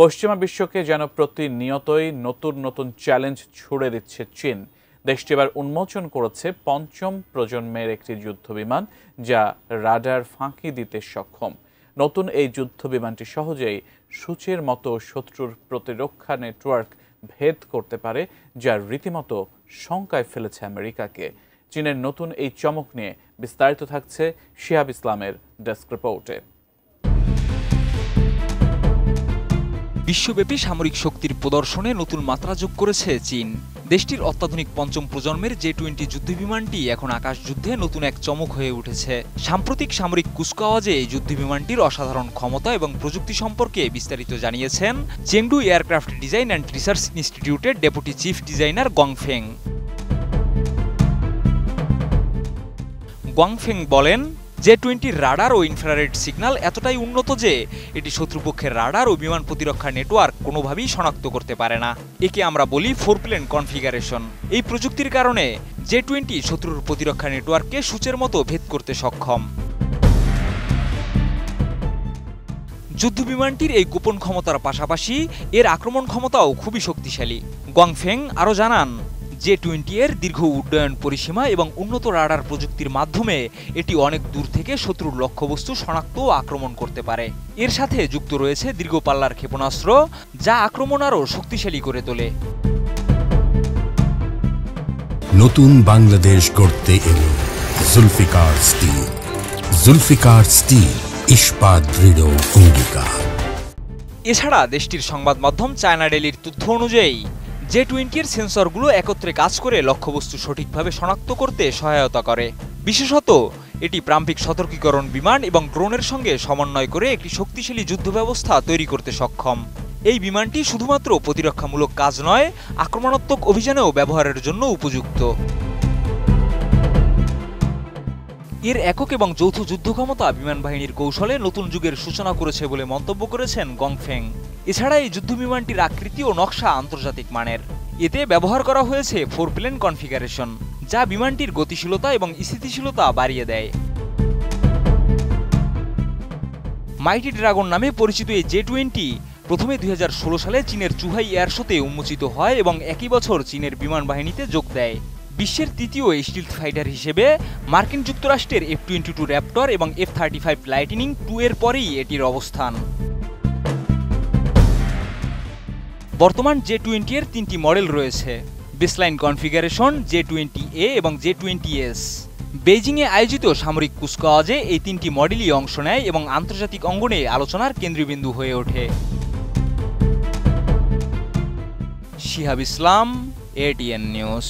পশ্চিমা বিশ্বকে যেন প্রতিনিয়তই নতুন নতুন চ্যালেঞ্জ ছুড়ে দিচ্ছে চীন। দেশটি এবার উন্মোচন করেছে পঞ্চম প্রজন্মের একটি যুদ্ধবিমান, যা রাডার ফাঁকি দিতে সক্ষম। নতুন এই যুদ্ধবিমানটি সহজেই সূচের মতো শত্রুর প্রতিরক্ষা নেটওয়ার্ক ভেদ করতে পারে, যা রীতিমতো শঙ্কায় ফেলেছে আমেরিকাকে। চীনের নতুন এই চমক নিয়ে বিস্তারিত থাকছে শিহাব ইসলামের ডেস্ক রিপোর্টে। বিশ্বব্যাপী সামরিক শক্তির প্রদর্শনে নতুন মাত্রা যোগ করেছে চীন। দেশটির অত্যাধুনিক পঞ্চম প্রজন্মের J-20 যুদ্ধবিমানটি এখন আকাশ যুদ্ধে নতুন এক চমক হয়ে উঠেছে। সাম্প্রতিক সামরিক কুচকাওয়াজে এই যুদ্ধবিমানটির অসাধারণ ক্ষমতা এবং প্রযুক্তি সম্পর্কে বিস্তারিত জানিয়েছেন Chengdu aircraft design and research ইনস্টিটিউটের ডেপুটি চিফ ডিজাইনার গংফেং বলেন, J-20 রাডার ও ইনফ্রারেড সিগন্যাল এতটাই উন্নত যে এটি শত্রুপক্ষের রাডার ও বিমান প্রতিরক্ষা নেটওয়ার্ক কোনোভাবেই শনাক্ত করতে পারে না। একে আমরা বলি 4 প্লেন কনফিগারেশন। এই প্রযুক্তির কারণে J-20 শত্রুর প্রতিরক্ষা নেটওয়ার্ককে সূচের মতো ভেদ করতে সক্ষম। যুদ্ধবিমানটির এই গোপন ক্ষমতার পাশাপাশি এর আক্রমণ ক্ষমতাও খুবই শক্তিশালী। গংফেং আরও জানান, J-20 এর দীর্ঘ উড্ডয়ন পরিসীমা এবং উন্নত রাডার প্রযুক্তির মাধ্যমে এটি অনেক দূর থেকে শত্রুর লক্ষ্যবস্তু শনাক্ত ও আক্রমণ করতে পারে। এর সাথে যুক্ত রয়েছে দীর্ঘ পাল্লার ক্ষেপণাস্ত্র, যা আক্রমণ আরও শক্তিশালী করে তোলে। নতুন বাংলাদেশ গড়তে এলো জুলফিকার স্টিল। জুলফিকার স্টিল, ইস্পাত দৃঢ় অঙ্গীকার। এছাড়া দেশটির সংবাদ মাধ্যম চায়না ডেইলির তথ্য অনুযায়ী J-20 এর সেন্সরগুলো একত্রে কাজ করে লক্ষ্যবস্তু সঠিকভাবে শনাক্ত করতে সহায়তা করে। বিশেষত এটি প্রাম্ভিক সতর্কীকরণ বিমান এবং ড্রোনের সঙ্গে সমন্বয় করে একটি শক্তিশালী যুদ্ধ ব্যবস্থা তৈরি করতে সক্ষম। এই বিমানটি শুধুমাত্র প্রতিরক্ষামূলক কাজ নয়, আক্রমণাত্মক অভিযানেও ব্যবহারের জন্য উপযুক্ত। এর একক এবং যৌথ যুদ্ধ ক্ষমতা বিমান বাহিনীর কৌশলে নতুন যুগের সূচনা করেছে বলে মন্তব্য করেছেন গংফেং। এছাড়া এই যুদ্ধবিমানটির আকৃতি ও নকশা আন্তর্জাতিক মানের। এতে ব্যবহার করা হয়েছে 4 প্লেন কনফিগারেশন, যা বিমানটির গতিশীলতা এবং স্থিতিশীলতা বাড়িয়ে দেয়। মাইটি ড্রাগন নামে পরিচিত এই J-20 প্রথমে 2016 সালে চীনের চুহাই এয়ার শোতে উন্মোচিত হয় এবং একই বছর চীনের বিমান বাহিনীতে যোগ দেয়। বিশ্বের তৃতীয় স্টিলথ ফাইটার হিসেবে মার্কিন যুক্তরাষ্ট্রের F-22 র্যাপটর এবং F-35 লাইটনিং 2 এর পরেই এটির অবস্থান। বর্তমান J-20 এর 3টি মডেল রয়েছে: বেসলাইন কনফিগারেশন, J-20A এবং J-20S। বেইজিংয়ে আয়োজিত সামরিক কুচকাওয়াজে এই 3টি মডেলই অংশ নেয় এবং আন্তর্জাতিক অঙ্গনে আলোচনার কেন্দ্রবিন্দু হয়ে ওঠে। শিহাব ইসলাম, ATN নিউজ।